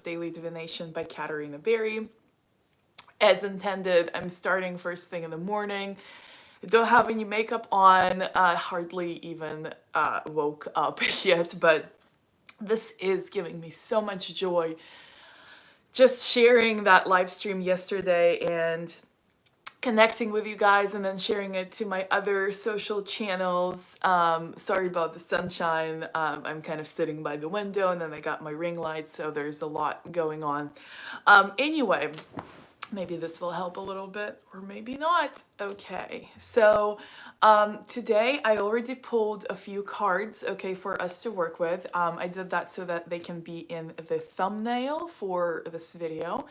Daily Divination by Katerina Barrie. As intended, I'm starting first thing in the morning. I don't have any makeup on, hardly even woke up yet, but this is giving me so much joy. Just sharing that live stream yesterday and connecting with you guys and then sharing it to my other social channels. Sorry about the sunshine. I'm kind of sitting by the window and then I got my ring light, so there's a lot going on. Anyway, maybe this will help a little bit or maybe not. Okay, so today I already pulled a few cards, okay, for us to work with. I did that so that they can be in the thumbnail for this video.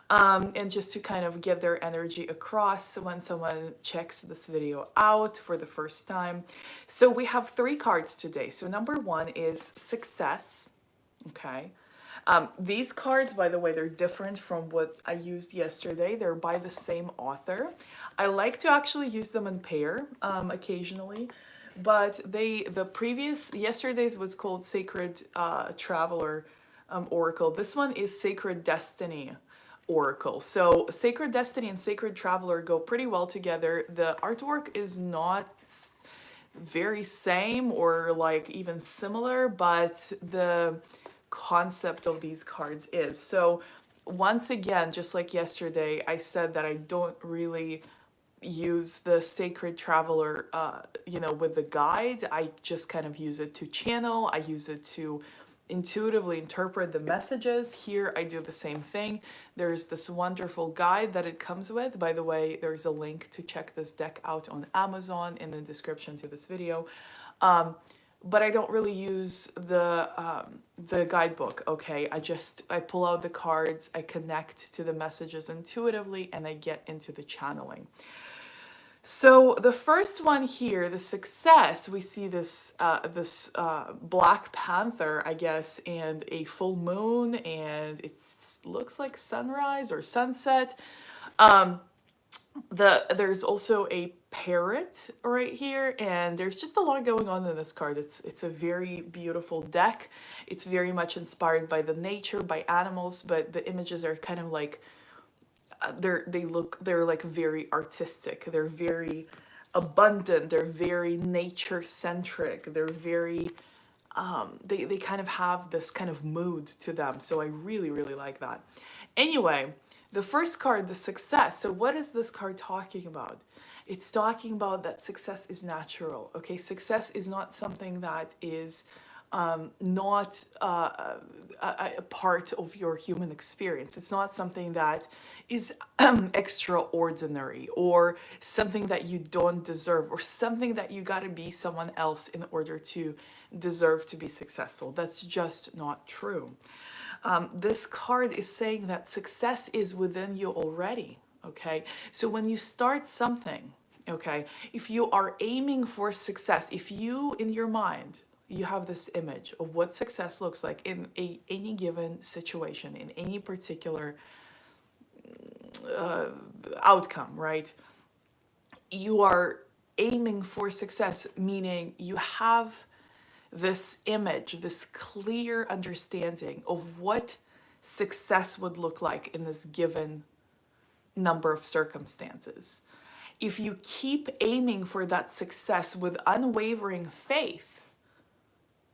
And just to kind of get their energy across when someone checks this video out for the first time. So we have 3 cards today. So number 1 is success, okay? These cards, by the way, they're different from what I used yesterday. They're by the same author. I like to actually use them in pair occasionally, but yesterday's was called Sacred Traveler Oracle. This one is Sacred Destiny Oracle. So Sacred Destiny and Sacred Traveler go pretty well together. The artwork is not very same or like even similar, but the concept of these cards is. So once again, just like yesterday, I said that I don't really use the Sacred Traveler, with the guide. I just kind of use it to channel. I use it to intuitively interpret the messages. Here I do the same thing. There's this wonderful guide that it comes with. By the way, there's a link to check this deck out on Amazon in the description to this video. But I don't really use the guidebook, okay? I pull out the cards, I connect to the messages intuitively, and I get into the channeling. So the first one here, the success, we see this Black Panther, I guess, and a full moon, and it looks like sunrise or sunset. There's also a parrot right here, and there's just a lot going on in this card. It's a very beautiful deck. It's very much inspired by the nature, by animals, but the images are kind of like they're like very artistic. They're very abundant. They're very nature centric. They're very they kind of have this kind of mood to them. So I really, really like that. Anyway, the first card, the success. So what is this card talking about? It's talking about that success is natural. Okay, success is not something that is not a part of your human experience. It's not something that is extraordinary or something that you don't deserve or something that you got to be someone else in order to deserve to be successful. That's just not true. This card is saying that success is within you already. Okay, so when you start something, okay, if you are aiming for success, if you in your mind you have this image of what success looks like in any given situation, in any particular outcome, right? You are aiming for success, meaning you have this image, this clear understanding of what success would look like in this given number of circumstances. If you keep aiming for that success with unwavering faith,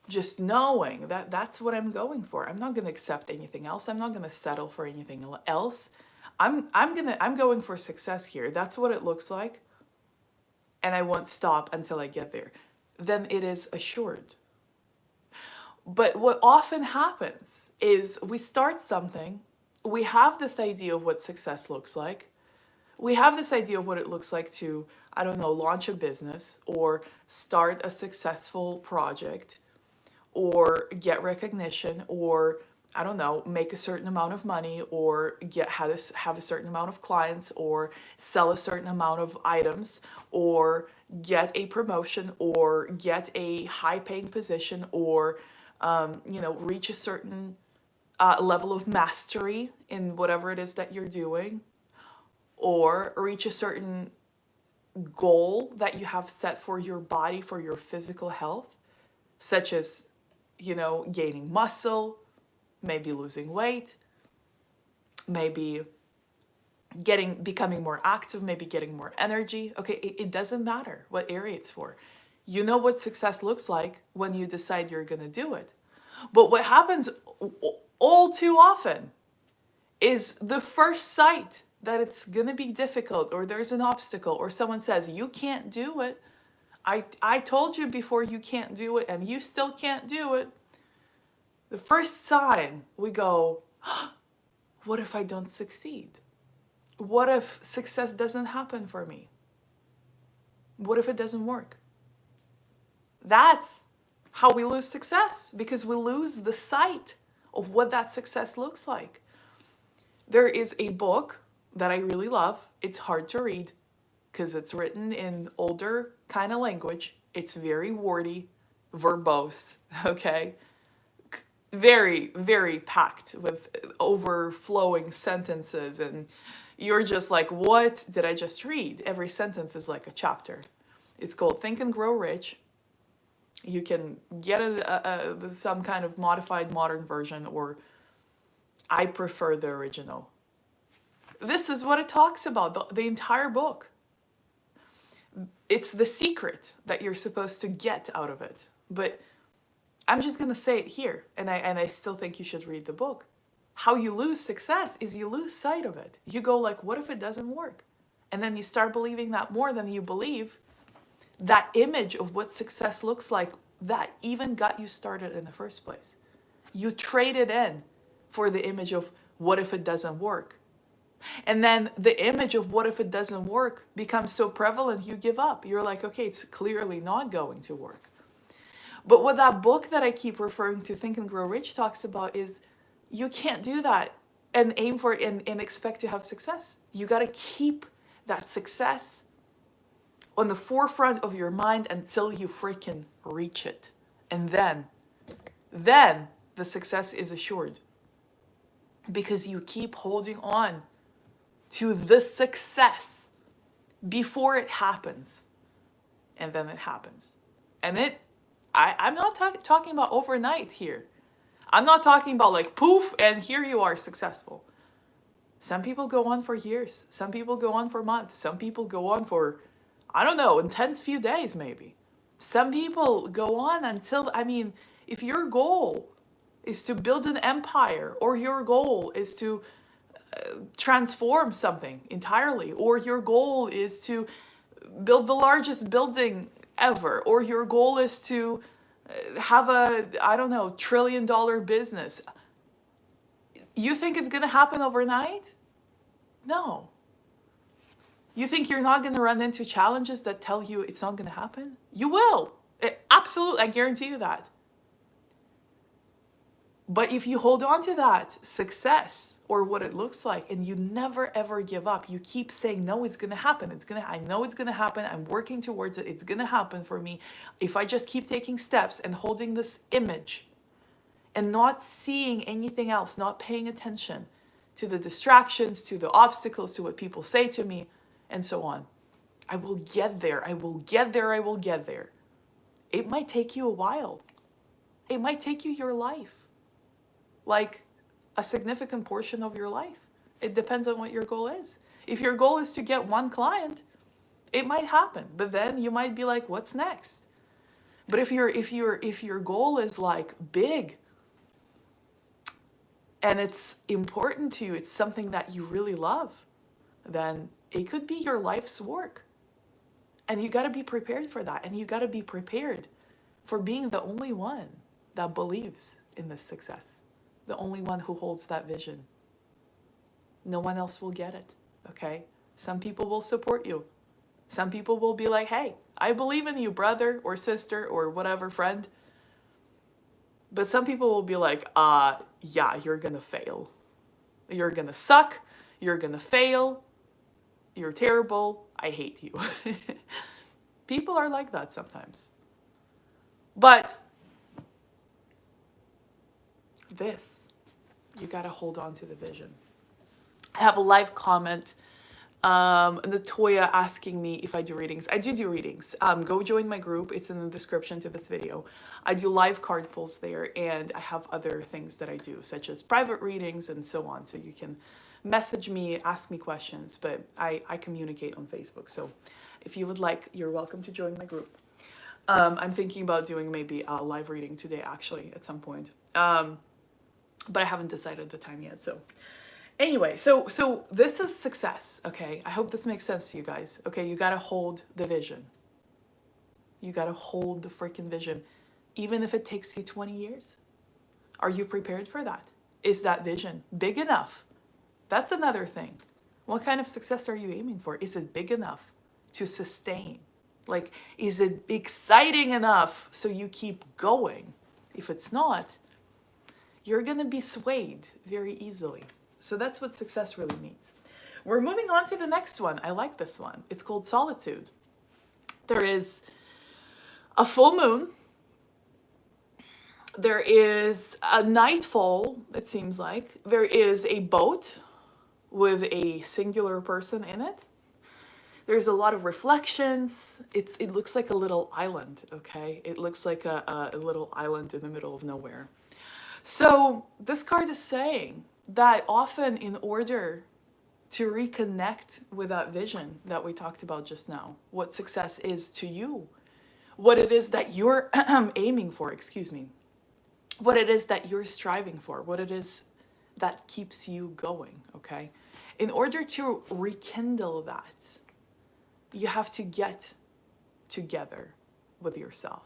just knowing that that's what I'm going for. I'm not going to accept anything else. I'm not going to settle for anything else. I'm going for success here. That's what it looks like. And I won't stop until I get there. Then it is assured. But what often happens is we start something. We have this idea of what success looks like. We have this idea of what it looks like to, I don't know, launch a business or start a successful project, or get recognition, or I don't know, make a certain amount of money, or have a certain amount of clients, or sell a certain amount of items, or get a promotion, or get a high-paying position, or reach a certain level of mastery in whatever it is that you're doing, or reach a certain goal that you have set for your body, for your physical health, such as gaining muscle, maybe losing weight, maybe becoming more active, maybe getting more energy. Okay, it doesn't matter what area it's for. You know what success looks like when you decide you're going to do it. But what happens all too often is the first sight that it's going to be difficult, or there's an obstacle, or someone says, you can't do it. I told you before you can't do it, and you still can't do it. The first sign, we go, what if I don't succeed? What if success doesn't happen for me? What if it doesn't work? That's how we lose success, because we lose the sight of what that success looks like. There is a book that I really love. It's hard to read because it's written in older kind of language. It's very wordy, verbose, okay? Very, very packed with overflowing sentences, and you're just like, what did I just read? Every sentence is like a chapter. It's called Think and Grow Rich. You can get some kind of modified modern version, or I prefer the original. This is what it talks about, the entire book. It's the secret that you're supposed to get out of it. But I'm just going to say it here, and I still think you should read the book. How you lose success is you lose sight of it. You go like, what if it doesn't work? And then you start believing that more than you believe that image of what success looks like that even got you started in the first place. You trade it in for the image of what if it doesn't work? And then the image of what if it doesn't work becomes so prevalent, you give up. You're like, okay, it's clearly not going to work. But what that book that I keep referring to, Think and Grow Rich, talks about is you can't do that and aim for it and expect to have success. You got to keep that success on the forefront of your mind until you freaking reach it. And then the success is assured. Because you keep holding on to the success before it happens. And then it happens. And I'm not talking about overnight here. I'm not talking about like poof and here you are successful. Some people go on for years. Some people go on for months. Some people go on for, I don't know, intense few days maybe. Some people go on until, if your goal is to build an empire, or your goal is to transform something entirely, or your goal is to build the largest building ever, or your goal is to have a, $1 trillion business. You think it's going to happen overnight? No. You think you're not going to run into challenges that tell you it's not going to happen? You will. Absolutely, I guarantee you that. But if you hold on to that success or what it looks like, and you never ever give up, you keep saying, no, it's going to happen. I know it's going to happen. I'm working towards it. It's going to happen for me. If I just keep taking steps and holding this image and not seeing anything else, not paying attention to the distractions, to the obstacles, to what people say to me, and so on, I will get there. I will get there. I will get there. It might take you a while. It might take you your life. Like a significant portion of your life. It depends on what your goal is. If your goal is to get one client, it might happen, but then you might be like, what's next? But if your goal is like big and it's important to you, it's something that you really love, then it could be your life's work. And you got to be prepared for that. And you got to be prepared for being the only one that believes in this success. The only one who holds that vision. No one else will get it, okay? Some people will support you. Some people will be like, hey, I believe in you, brother or sister or whatever, friend. But some people will be like, yeah, you're gonna fail. You're gonna suck. You're gonna fail. You're terrible. I hate you. People are like that sometimes. But you gotta hold on to the vision. I have a live comment, Natoya asking me if I do readings. I do readings. Go join my group. It's in the description to this video. I do live card pulls there, and I have other things that I do, such as private readings and so on. So you can message me, ask me questions, but I communicate on Facebook. So if you would like, you're welcome to join my group. I'm thinking about doing maybe a live reading today, actually, at some point. But I haven't decided the time yet. So anyway, so this is success, okay? I hope this makes sense to you guys. Okay, you gotta hold the vision. You gotta hold the freaking vision, even if it takes you 20 years. Are you prepared for that? Is that vision big enough? That's another thing. What kind of success are you aiming for? Is it big enough to sustain? Like, is it exciting enough so you keep going? If it's not, you're gonna be swayed very easily. So that's what success really means. We're moving on to the next one. I like this one. It's called Solitude. There is a full moon. There is a nightfall, it seems like. There is a boat with a singular person in it. There's a lot of reflections. It looks like a little island, okay? It looks like a little island in the middle of nowhere. So this card is saying that often in order to reconnect with that vision that we talked about just now, what success is to you, what it is that you're aiming for, excuse me, what it is that you're striving for, what it is that keeps you going, okay? In order to rekindle that, you have to get together with yourself,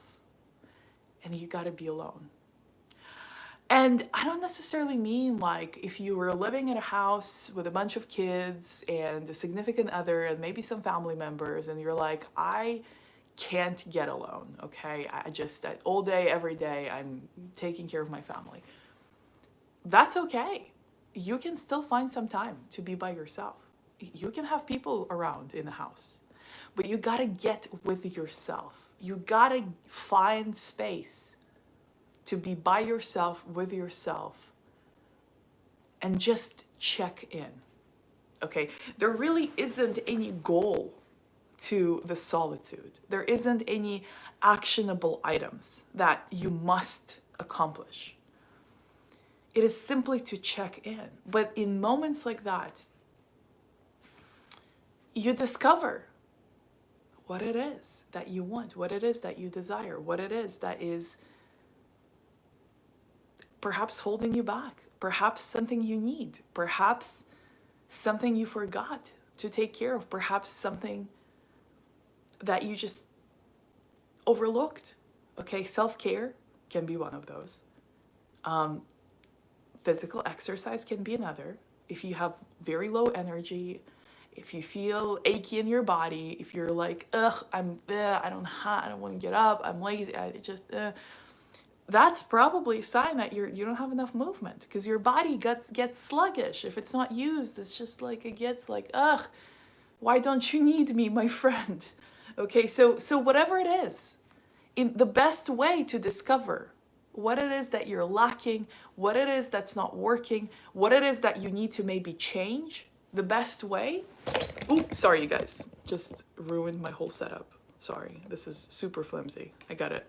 and you got to be alone. And I don't necessarily mean like if you were living in a house with a bunch of kids and a significant other and maybe some family members, and you're like, I can't get alone, okay? All day, every day, I'm taking care of my family. That's okay. You can still find some time to be by yourself. You can have people around in the house, but you gotta get with yourself. You gotta find space to be by yourself, with yourself, and just check in, okay? There really isn't any goal to the solitude. There isn't any actionable items that you must accomplish. It is simply to check in. But in moments like that, you discover what it is that you want, what it is that you desire, what it is that is perhaps holding you back, perhaps something you need, perhaps something you forgot to take care of, perhaps something that you just overlooked. Okay, self-care can be one of those. Physical exercise can be another. If you have very low energy, if you feel achy in your body, if you're like, ugh, I don't want to get up, I'm lazy, that's probably a sign that you don't have enough movement, because your body gets sluggish. If it's not used, it's just like, it gets like, ugh, why don't you need me, my friend? Okay, so whatever it is, in the best way to discover what it is that you're lacking, what it is that's not working, what it is that you need to maybe change, the best way. Oh, sorry, you guys, just ruined my whole setup. Sorry, this is super flimsy. I gotta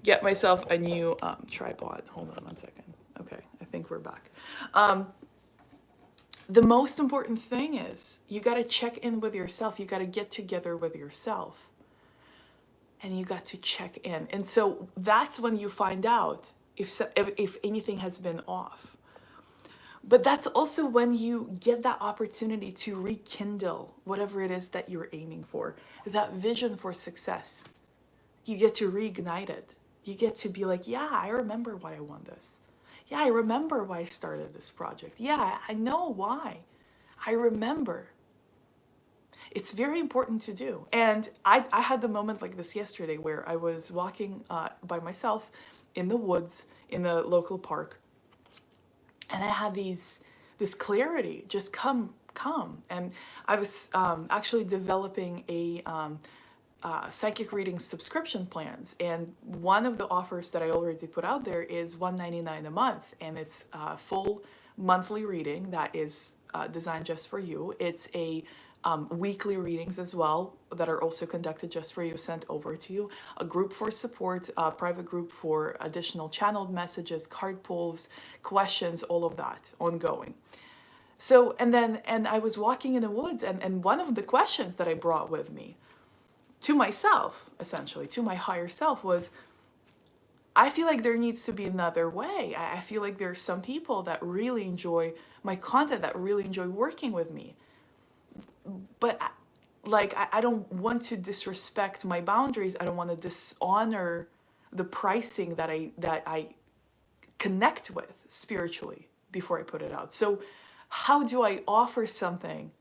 get myself a new tripod. Hold on one second. Okay, I think we're back. The most important thing is you gotta check in with yourself. You gotta get together with yourself. And you got to check in. And so that's when you find out if anything has been off. But that's also when you get that opportunity to rekindle whatever it is that you're aiming for, that vision for success. You get to reignite it. You get to be like, yeah, I remember why I want this. Yeah, I remember why I started this project. Yeah, I know why. I remember. It's very important to do. And I had the moment like this yesterday where I was walking by myself in the woods in the local park. And I had this clarity just come. And I was actually developing a psychic reading subscription plans. And one of the offers that I already put out there is $1.99 a month. And it's a full monthly reading that is designed just for you. It's a weekly readings as well that are also conducted just for you, sent over to you. A group for support, a private group for additional channeled messages, card pulls, questions, all of that ongoing. So, and I was walking in the woods, and one of the questions that I brought with me to myself, essentially, to my higher self, was, I feel like there needs to be another way. I feel like there are some people that really enjoy my content, that really enjoy working with me. But I don't want to disrespect my boundaries. I don't want to dishonor the pricing that I connect with spiritually before I put it out. So how do I offer something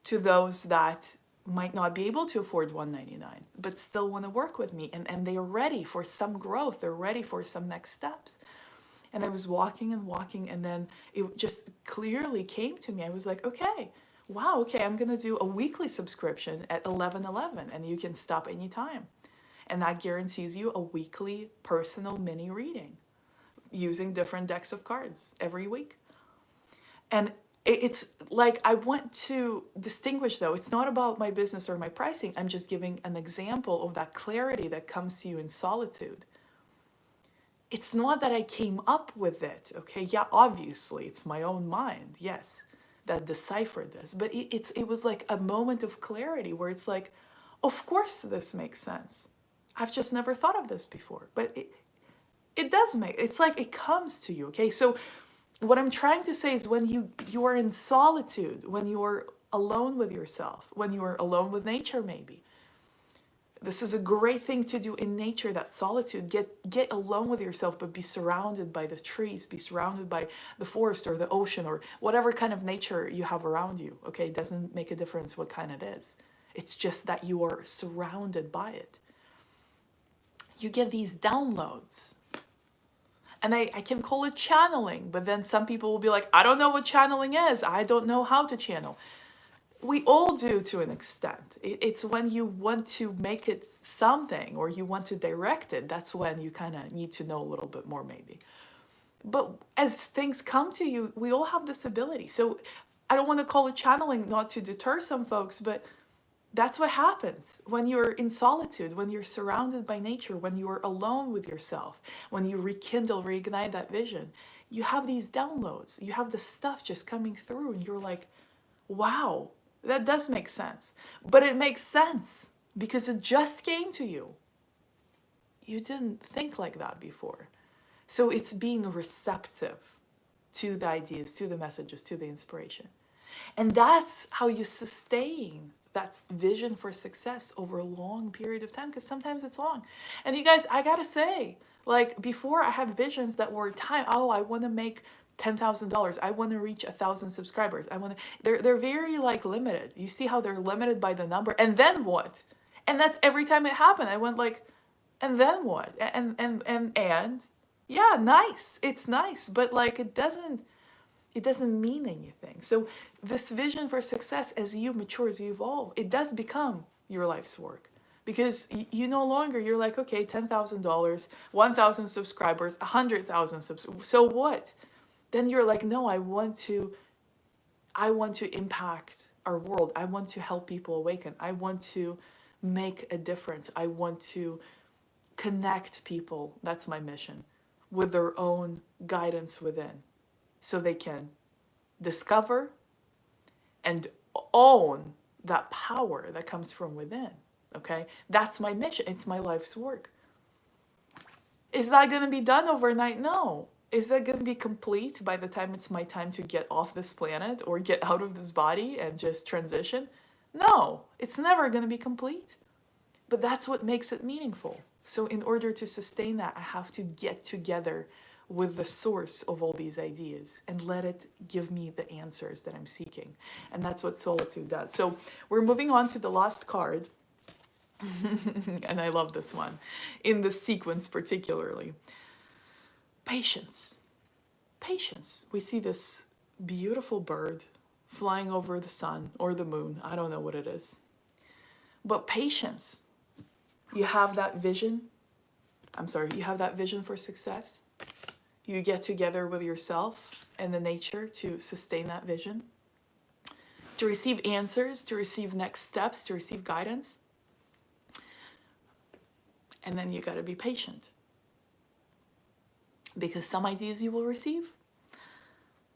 to those that might not be able to afford $199 but still want to work with me, and they are ready for some growth, they're ready for some next steps? And I was walking and walking, and then it just clearly came to me. I was like, okay, wow, okay, I'm gonna do a weekly subscription at 11:11, and you can stop anytime, and that guarantees you a weekly personal mini reading using different decks of cards every week. And it's like, I want to distinguish, though, it's not about my business or my pricing. I'm just giving an example of that clarity that comes to you in solitude. It's not that I came up with it, okay? Yeah, obviously, it's my own mind, yes, that deciphered this. But it was like a moment of clarity where it's like, of course this makes sense. I've just never thought of this before. But it does make, it's like it comes to you, okay? So what I'm trying to say is, when you are in solitude, when you are alone with yourself, when you are alone with nature, maybe, this is a great thing to do in nature, that solitude. Get alone with yourself, but be surrounded by the trees, be surrounded by the forest or the ocean or whatever kind of nature you have around you, okay? It doesn't make a difference what kind it is. It's just that you are surrounded by it. You get these downloads. And I can call it channeling, but then some people will be like, I don't know what channeling is. I don't know how to channel. We all do, to an extent. It's when you want to make it something, or you want to direct it, that's when you kind of need to know a little bit more, maybe. But as things come to you, we all have this ability. So I don't want to call it channeling, not to deter some folks, but that's what happens when you're in solitude, when you're surrounded by nature, when you are alone with yourself, when you rekindle, reignite that vision. You have these downloads, you have the stuff just coming through, and you're like, wow, that does make sense. But it makes sense because it just came to you. You didn't think like that before. So it's being receptive to the ideas, to the messages, to the inspiration. And that's how you sustain that vision for success over a long period of time, because sometimes it's long. And you guys, I gotta say, like, before I had visions that were oh, I want to make $10,000. I want to reach 1,000 subscribers. I want to. They're very like limited. You see how they're limited by the number, and then what? And that's every time it happened. I went like, and then what? And yeah, nice. It's nice, but like it doesn't mean anything. So this vision for success, as you mature, as you evolve, it does become your life's work. Because you no longer, you're like, okay, $10,000, 1,000 subscribers, 100,000 subscribers. So what? Then you're like, no, I want to impact our world. I want to help people awaken. I want to make a difference. I want to connect people. That's my mission, with their own guidance within, so they can discover and own that power that comes from within. Okay? That's my mission. It's my life's work. Is that going to be done overnight? No. Is that going to be complete by the time it's my time to get off this planet or get out of this body and just transition? No. It's never going to be complete. But that's what makes it meaningful. So in order to sustain that, I have to get together with the source of all these ideas and let it give me the answers that I'm seeking. And that's what Solitude does. So we're moving on to the last card. And I love this one, in the sequence particularly. Patience. Patience. We see this beautiful bird flying over the sun or the moon. I don't know what it is. But patience. You have that vision. You have that vision for success. You get together with yourself and the nature to sustain that vision, to receive answers, to receive next steps, to receive guidance. And then you got to be patient. Because some ideas you will receive,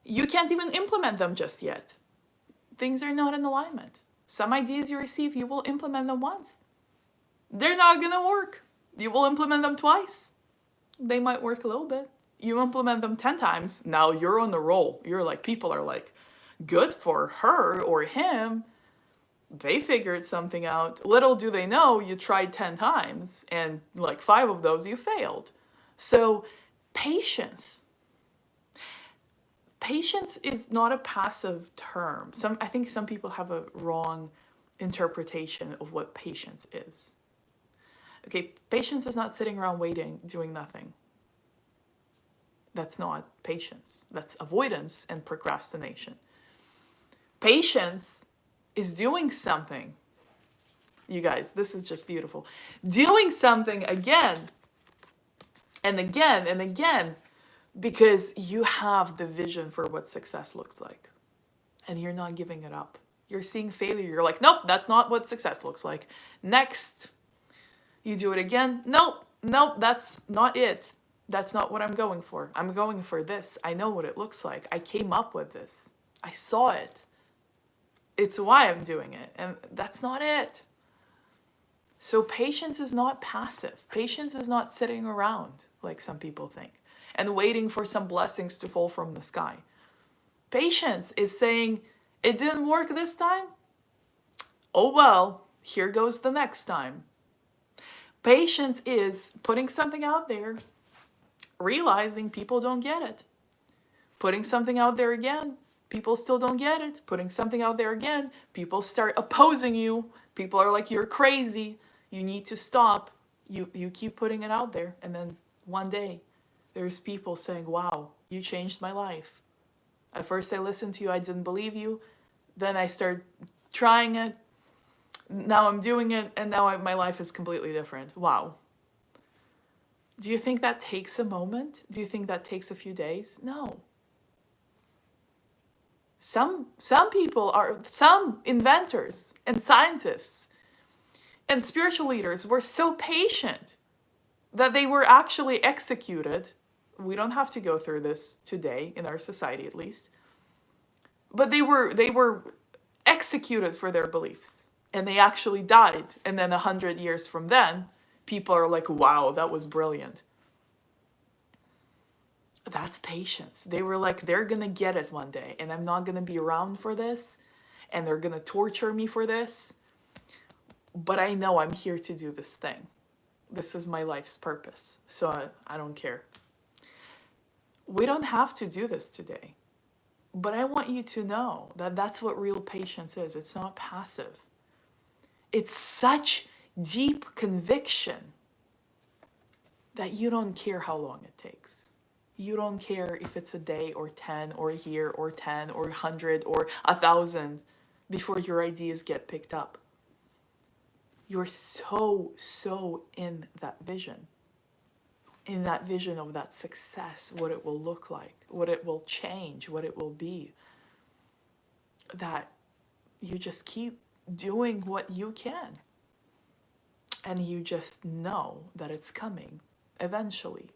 you can't even implement them just yet. Things are not in alignment. Some ideas you receive, you will implement them once. They're not gonna work. You will implement them twice. They might work a little bit. You implement them 10 times. Now you're on the roll. You're like, people are like, good for her or him. They figured something out. Little do they know you tried 10 times and like 5 of those you failed. So patience. Patience is not a passive term. I think some people have a wrong interpretation of what patience is. Okay, patience is not sitting around waiting, doing nothing. That's not patience. That's avoidance and procrastination. Patience is doing something. You guys, this is just beautiful. Doing something again and again and again because you have the vision for what success looks like. And you're not giving it up. You're seeing failure. You're like, nope, that's not what success looks like. Next, you do it again. Nope, that's not it. That's not what I'm going for. I'm going for this. I know what it looks like. I came up with this. I saw it. It's why I'm doing it. And that's not it. So patience is not passive. Patience is not sitting around like some people think and waiting for some blessings to fall from the sky. Patience is saying, it didn't work this time? Oh well, here goes the next time. Patience is putting something out there, realizing people don't get it. Putting something out there again, people still don't get it. Putting something out there again, people start opposing you. People are like, you're crazy. You need to stop. You keep putting it out there. And then one day, there's people saying, wow, you changed my life. At first I listened to you, I didn't believe you. Then I started trying it. Now I'm doing it, and now my life is completely different. Wow. Do you think that takes a moment? Do you think that takes a few days? No. Some inventors and scientists and spiritual leaders were so patient that they were actually executed. We don't have to go through this today in our society, at least. But they were executed for their beliefs. And they actually died. And then 100 years from then, people are like, wow, that was brilliant. That's patience. They were like, they're going to get it one day. And I'm not going to be around for this. And they're going to torture me for this. But I know I'm here to do this thing. This is my life's purpose. So I don't care. We don't have to do this today. But I want you to know that that's what real patience is. It's not passive. It's such deep conviction that you don't care how long it takes. You don't care if it's a day or 10 or a year or 10 or 100 or 1,000 before your ideas get picked up. You're so in that vision. In that vision of that success, what it will look like, what it will change, what it will be. That you just keep doing what you can. And you just know that it's coming eventually.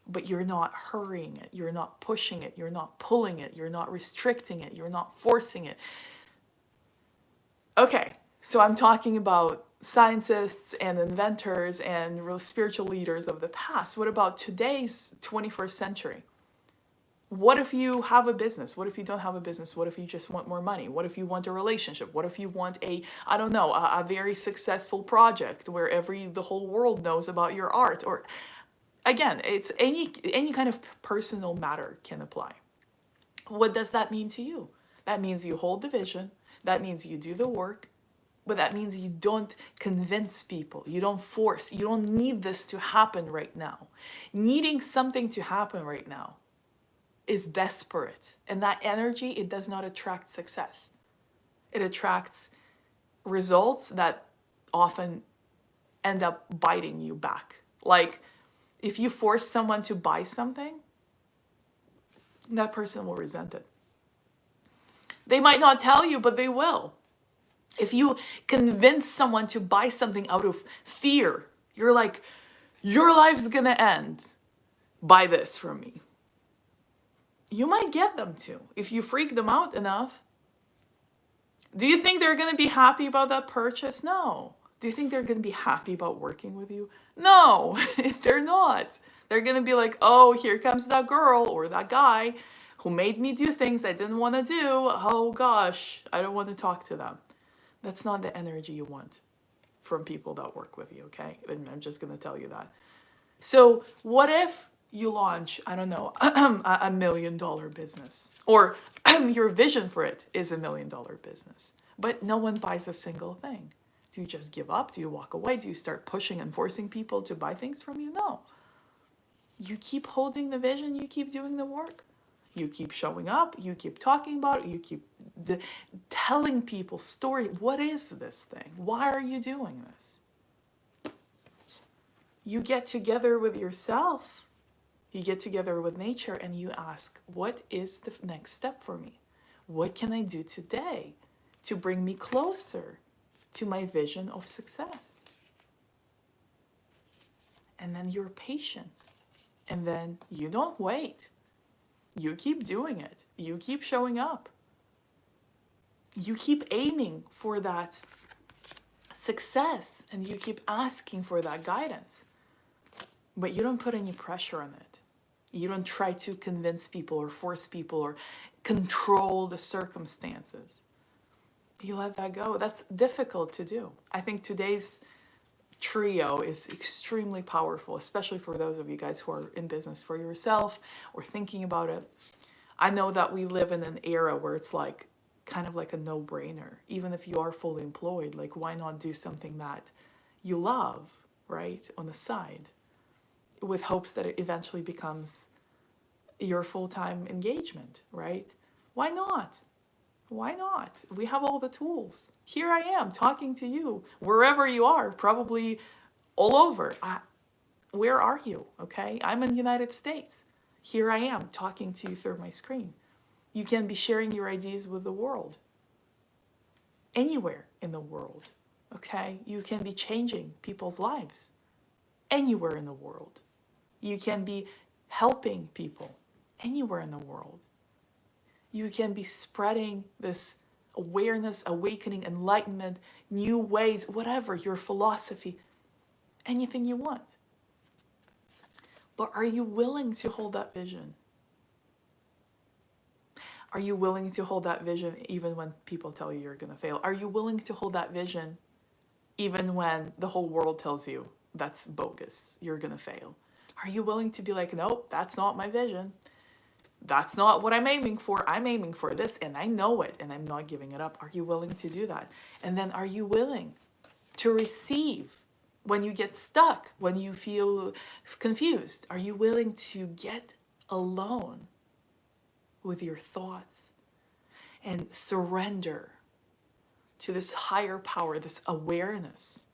But you're not hurrying it, you're not pushing it, you're not pulling it, you're not restricting it, you're not forcing it. Okay, so I'm talking about scientists and inventors and real spiritual leaders of the past. What about today's 21st century? What if you have a business? What if you don't have a business? What if you just want more money? What if you want a relationship? What if you want a very successful project where the whole world knows about your art? Or again, it's any kind of personal matter can apply. What does that mean to you? That means you hold the vision. That means you do the work. But that means you don't convince people. You don't force. You don't need this to happen right now. Needing something to happen right now is desperate. And that energy, it does not attract success. It attracts results that often end up biting you back. Like if you force someone to buy something, that person will resent it. They might not tell you, but they will. If you convince someone to buy something out of fear, you're like, your life's gonna end. Buy this from me. You might get them to if you freak them out enough. Do you think they're going to be happy about that purchase? No. Do you think they're going to be happy about working with you? No, they're not. They're going to be like, oh, here comes that girl or that guy who made me do things I didn't want to do. Oh gosh, I don't want to talk to them. That's not the energy you want from people that work with you, okay? And I'm just going to tell you that. So what if you launch, I don't know, a $1 million business, or your vision for it is $1 million business, but no one buys a single thing? Do you just give up? Do you walk away? Do you start pushing and forcing people to buy things from you? No. You keep holding the vision, you keep doing the work. You keep showing up, you keep talking about it, you keep telling people story. What is this thing? Why are you doing this? You get together with yourself. You get together with nature and you ask, what is the next step for me? What can I do today to bring me closer to my vision of success? And then you're patient. And then you don't wait. You keep doing it. You keep showing up. You keep aiming for that success and you keep asking for that guidance. But you don't put any pressure on it. You don't try to convince people or force people or control the circumstances. You let that go. That's difficult to do. I think today's trio is extremely powerful, especially for those of you guys who are in business for yourself or thinking about it. I know that we live in an era where it's like kind of like a no-brainer. Even if you are fully employed, like why not do something that you love, right, on the side, with hopes that it eventually becomes your full-time engagement, right? Why not? Why not? We have all the tools. Here I am talking to you, wherever you are, probably all over. Where are you? Okay, I'm in the United States. Here I am talking to you through my screen. You can be sharing your ideas with the world. Anywhere in the world, okay? You can be changing people's lives. Anywhere in the world. You can be helping people. Anywhere in the world. You can be spreading this awareness, awakening, enlightenment, new ways, whatever, your philosophy, anything you want. But are you willing to hold that vision? Are you willing to hold that vision even when people tell you you're going to fail? Are you willing to hold that vision even when the whole world tells you that's bogus, you're going to fail? Are you willing to be like, nope, that's not my vision. That's not what I'm aiming for. I'm aiming for this and I know it and I'm not giving it up. Are you willing to do that? And then are you willing to receive when you get stuck, when you feel confused? Are you willing to get alone with your thoughts and surrender to this higher power, this awareness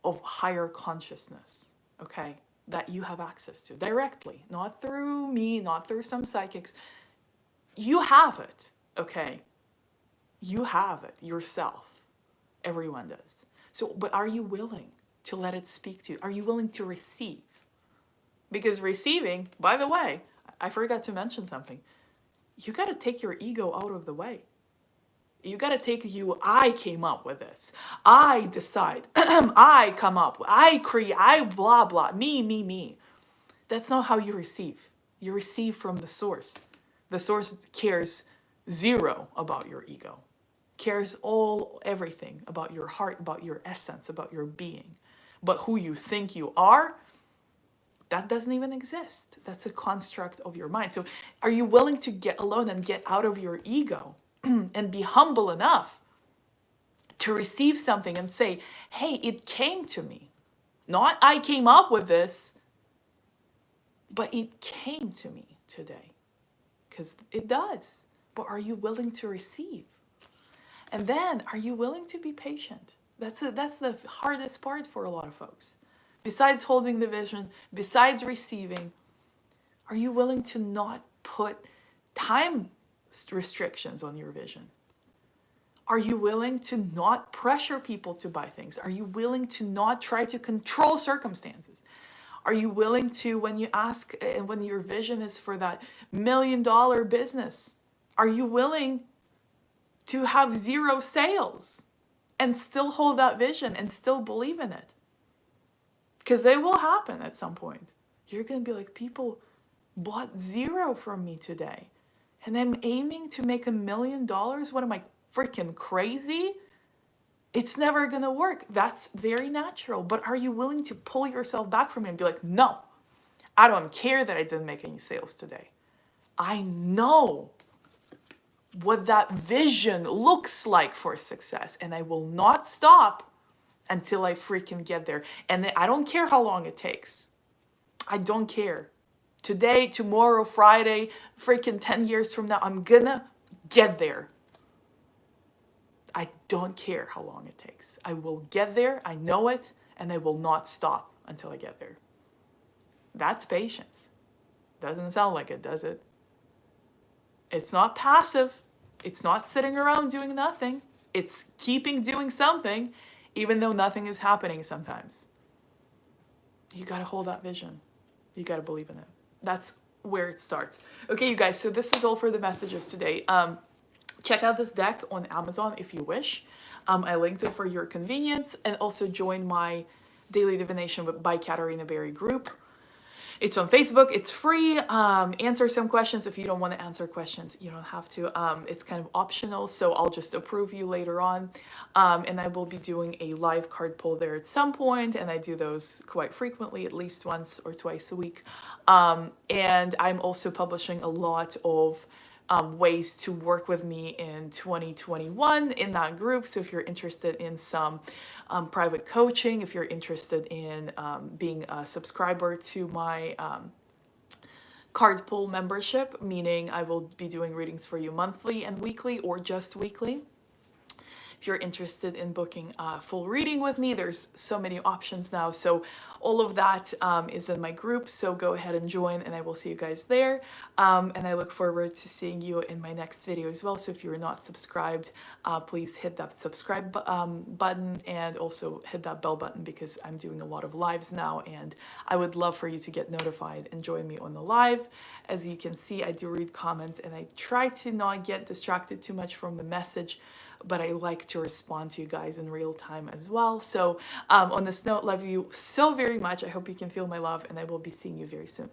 of higher consciousness, okay, that you have access to directly, not through me, not through some psychics. You have it, okay? You have it yourself. Everyone does. So, but are you willing to let it speak to you? Are you willing to receive? Because receiving, by the way, I forgot to mention something. You got to take your ego out of the way. You got to take I came up with this. I decide. I come up. I create. I blah, blah. Me. That's not how you receive. You receive from the source. The source cares zero about your ego. Cares everything about your heart, about your essence, about your being. But who you think you are, that doesn't even exist. That's a construct of your mind. So are you willing to get alone and get out of your ego and be humble enough to receive something and say, hey, it came to me. Not I came up with this, but it came to me today. Because it does. But are you willing to receive? And then, are you willing to be patient? That's the hardest part for a lot of folks. Besides holding the vision, besides receiving, are you willing to not put time restrictions on your vision? Are you willing to not pressure people to buy things? Are you willing to not try to control circumstances? Are you willing to, when you ask and when your vision is for that $1 million business, are you willing to have 0 sales and still hold that vision and still believe in it? Because it will happen at some point. You're going to be like, people bought 0 from me today, and I'm aiming to make $1 million. What am I, freaking crazy? It's never going to work. That's very natural. But are you willing to pull yourself back from it and be like, no, I don't care that I didn't make any sales today. I know what that vision looks like for success, and I will not stop until I freaking get there. And I don't care how long it takes. I don't care. Today, tomorrow, Friday, freaking 10 years from now, I'm gonna get there. I don't care how long it takes. I will get there, I know it, and I will not stop until I get there. That's patience. Doesn't sound like it, does it? It's not passive. It's not sitting around doing nothing. It's keeping doing something, even though nothing is happening sometimes. You gotta hold that vision. You gotta believe in it. That's where it starts. Okay, you guys, so this is all for the messages today. Check out this deck on Amazon if you wish. I linked it for your convenience, and also join my Daily Divination by Katerina Barrie group. It's on Facebook. It's free. Answer some questions. If you don't want to answer questions, you don't have to. It's kind of optional, so I'll just approve you later on. And I will be doing a live card pull there at some point, and I do those quite frequently, at least once or twice a week. And I'm also publishing a lot of ways to work with me in 2021 in that group. So if you're interested in some private coaching, if you're interested in being a subscriber to my card pull membership, meaning I will be doing readings for you monthly and weekly, or just weekly. If you're interested in booking a full reading with me, there's so many options now. So all of that is in my group. So go ahead and join, and I will see you guys there. And I look forward to seeing you in my next video as well. So if you're not subscribed, please hit that subscribe button, and also hit that bell button, because I'm doing a lot of lives now, and I would love for you to get notified and join me on the live. As you can see, I do read comments, and I try to not get distracted too much from the message, but I like to respond to you guys in real time as well. So on this note, love you so very much. I hope you can feel my love, and I will be seeing you very soon.